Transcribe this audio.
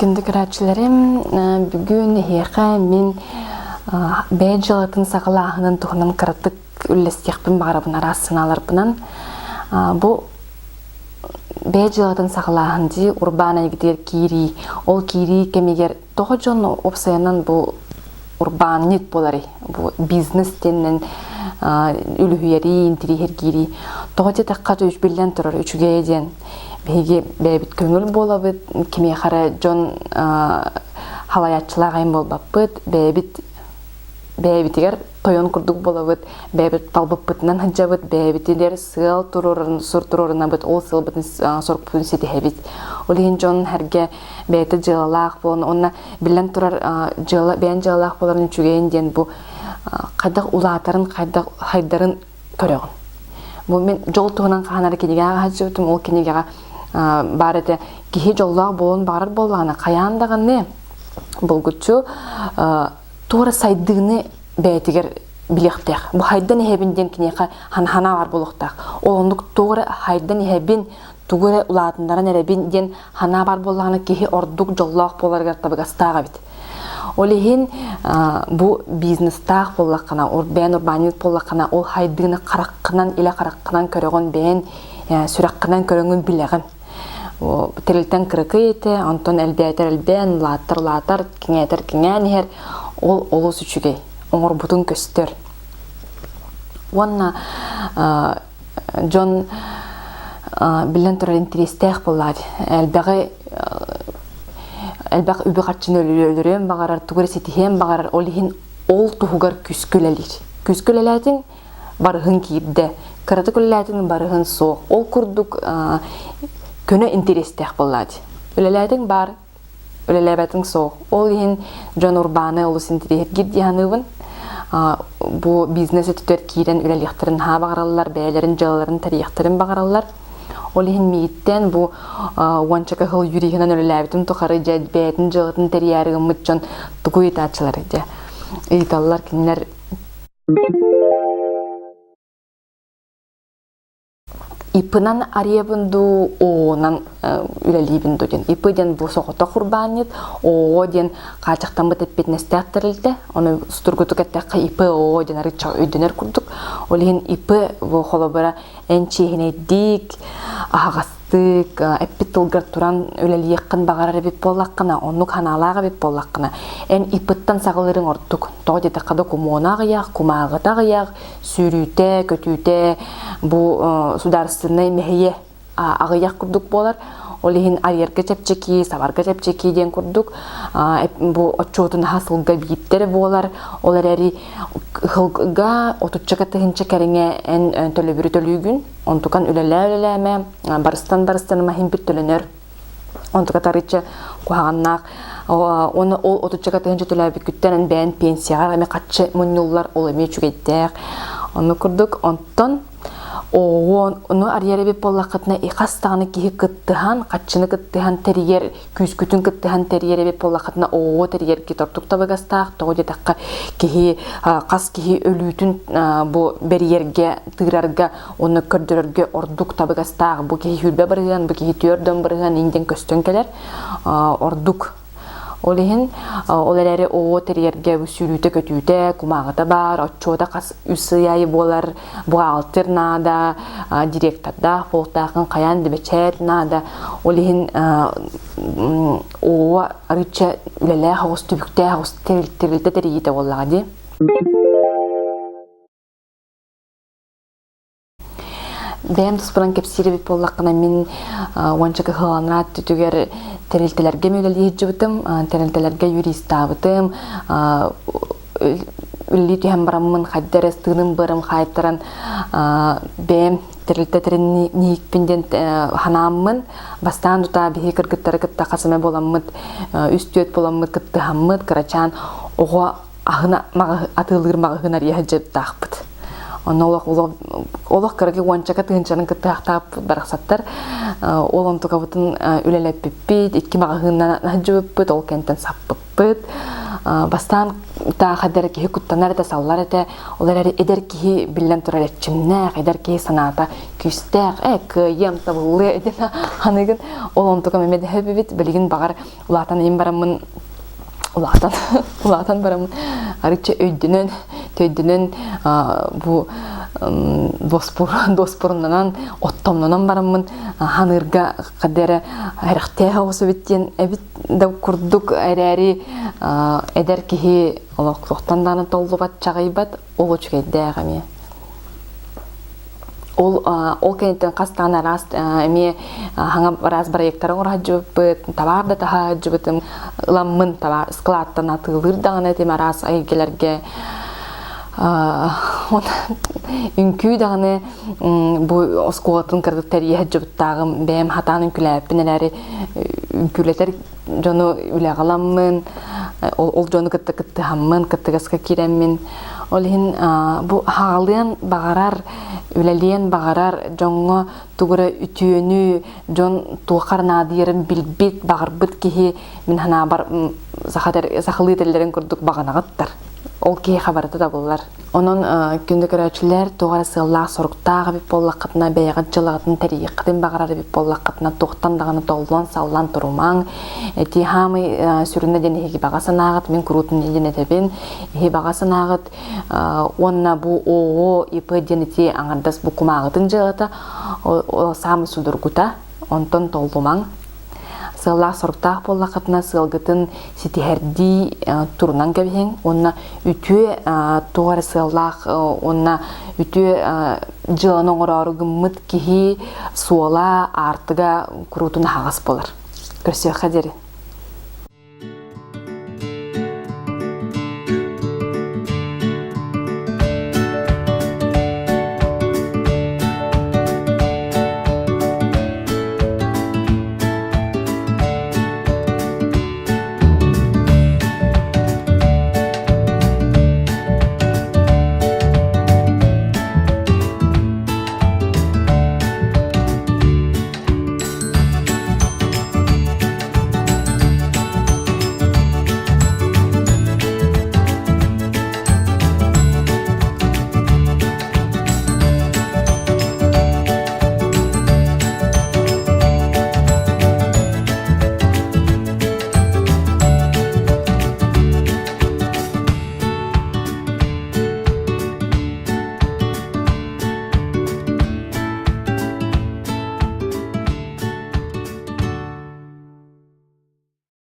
Күндік рәтшілерім, бүгін еқа мен бәйт жылатын сағылағының тұғынан қыраттық үлістекпін бағарабын арасын аларбынан. Бұл бәйт жылатын сағылағынды урбана егдер кири, ол кири кемегер тоғы жон опсайынан бұл урбанет болары, бұл бизнес теннен үліхүйері, интерьер кири. Тоғы де таққат үш білден тұрар, үшіге еден. Беге бәбіт көңіл болабыд, кеме қара жон халаятчылағайын болбаппыд, бәбітігер тойон күрдік болабыд, бәбіт талбыппытынан хыджабыд, бәбітілер сыл тұрорын, сұр тұрорына бұд, ол сыл бұдын сорқ бұдын сеті әбіт. Олеген жон әрге бәйті жылалақ болын, онына білен тұрар бәйін жылалақ боларын чүгейін ден бұл қайдақ улатарын, қайдақ хайдарын көріғын. Бұл мен жол туғынан қағанары кенеге аға жөтім, ол кенеге бар әті кехе жоллағы болын бағарар болағына қаяндаған не? Бұл күтші туғыры сайдығыны бәйтігер біліқтіғ. Бұл хайдан ехебінден кенеға хана бар болуқтақ. Ол ондық туғыры хайдан ехебін туғыры ұлатындарын әребінден хана бар болағына кехе ордық жоллағы боларғар табығастаға біт. Олеген бұл бизнестақ болақына, бән урбанит болақына, ол хайдығыны қараққынан, илі қараққынан көріғін бән, сүраққынан көріғін біліғін. Тірілтен кірікі еті, антон әлбәйтер әлбән, латыр, кеңәйтер кеңәнігер, ол олыс үшіге, оңыр бұтын көстер. Онна Джон білін тұрар интерестәқ болады. Әлбәқ үбі қатшын өлірем бағарар, тұғыр сетіхем бағарар, ол тұғығар күскілелер. Күскілелердің барығын кейіпді, қыраты күлелердің барығын соқ. Ол күрдік көні интерестәқ болады. Өлелердің бар, өлелердің соқ. Ол ең жон урбаны олыс интерес гиддияныуын. Бұл бизнесі түтер кейден өлелектірін ха бағаралар, бәйлерін, жалаларын, тарихтарын бағаралар. Ол ең мейттен бұл уанчака хыл юрихінен өлеләбітін тұқары жәд бәйтін жылғытын тәриярығын мұтчон тұғы етачылар еді. Ейталылар кенілер ипынан аребінду оғынан үлелейбінду ден. Ипы ден бұл соғыта құрбанет, оғы ден қачықтан бұт әппетінесті әттірілді. Оны сұтыргүтік әттәққа ипы оғы ден арыча өйденер күрдік. Ол ең ипы бұл қолы бұра әнчейінедік, ағастық, әппет тұлғыр тұран үлелейқін бағарар әбет болаққына, онық ханалаға әбет болаққына. Ән ипыттан сағылырың ордық. Тоғы деді қады құмуынағы яқ, құмағытағы яқ, сүйрүйте, көтүйте, бұл сударыстыны мәхейе ағыяқ күрдік болар. Ол ең арьерге чәпчеки, саварға чәпчеки ден күрдік. Бұл отчотын хасылға бейттері болар. Олар әрі қылға отучаға тұхынча кәріңе ән төлі бүрі төлігін. Онтуқан үлелі-үлеләмә, барыстан махин бір төленер. Онтуға тарыча қуағаннақ. Оны ол отучаға тұхынча төлі күттен бән пенсияға әме қатшы мұнылар ол әме чүгеттәк. Оны күрдік. Онтон оны арьері беп болақытына иқастағыны кейі күттіған, қатшыны күттіған тәрігер, күйіскүтін күттіған тәрігері беп болақытына оғы тәрігер кетортық табығастақ, тоғы детаққа кейі қас кейі өлітін бұл бәрігерге, тығырарға, оны көрдірерге ордық табығастақ, бұл кейі хүлбе бірген, бұл кейі түйерден бірген, еңден көстен келер, ордық. Ол ең, олар әрі оғы тәрігерге сүйрүйті көтүйті, құмағыты бар, отчода қас үсіяй болар, бұғалтыр нада, директорда, фолтақын қаян дебечет нада. Ол ең, оғы арыча үлелі қағыз түбікті, қағыз тәрілді тәрігейті олағады. Бәйім тұспыран кепсері біп болаққына мен уанчаға ғыланат түтігер тәрелтелерге мөлелі ежібітім, тәрелтелерге юрист абытым, үлі түйен барамын, қайдар әстігінің барым қайттаран бәйім тәрелтетерін нейікпенден ханамын, бастан тұта бейі кіргіттары кітті қасымы боламыд, үстөт боламыд, кітті хаммыд, қырачан, оға ағына атылығыр мағығынар ежіп тақпыд. онолох олох кырыгы уанчака тыынчанын кыттаактаап бараксаттар олон тугабытын үлелеппиппит икки магагынна хаджыбыппыт ол кенттен саппыппыт бастан та хадер ки куттанар да саллар эте олар эдер ки билен турар чимне эдер ки саната күстәк кыйым табылы эдена ханыгын олон туга мемеде хебит билигин багар улатан им барамын улатан барамын арыча өйдүнөн бу доспорунан оттомнан барамын ханырга кадере айрактега осу биттен эбит да курдук айрари эдер кихи олоктоктанданы толлубат чагайбат олочугайдагами ол кенттен кастана раз эми хаңа раз проекттарын уражыбыт табарда тахажыбытым ламмын таба складтан атылыр дагана тема раз айгелерге үнкүй даганы бу оскуатын кыргыттар яжыбыттагым бем хатанын күләппинеләри үнкүлетер жону үләгаламмын ол жону кытты хаммын кыттыгаска киреммин олин бу хаалыян багарар үлелиен багарар жоңго тугура үтүөнү жон туакар надырын билбит багарбыт кихи мин хана бар сахылы теллерин курдук баганагыттар ол ки хабарда да буллар. Онон күндө көрөчүлөр тугара сыллак соруктагы бип боллакытына бейгат жылыгытын тарихтын багарары бип боллакытына токтан даганы толлон саллан турумаң эти хамы сүрүнө денеги багасынагыт мен крутун дене тебин хи багасынагыт онна бу оо ип денети аңардас бу кумагытын жыгыта о самы судургута онтон толлумаң сыллак соруктак боллакытына сылгытын ситихерди турунан кебең онна үтү тугара сыллак онна үтү жыланын орору гыммыт кихи суола артыга крутун хагас болар көрсө хадери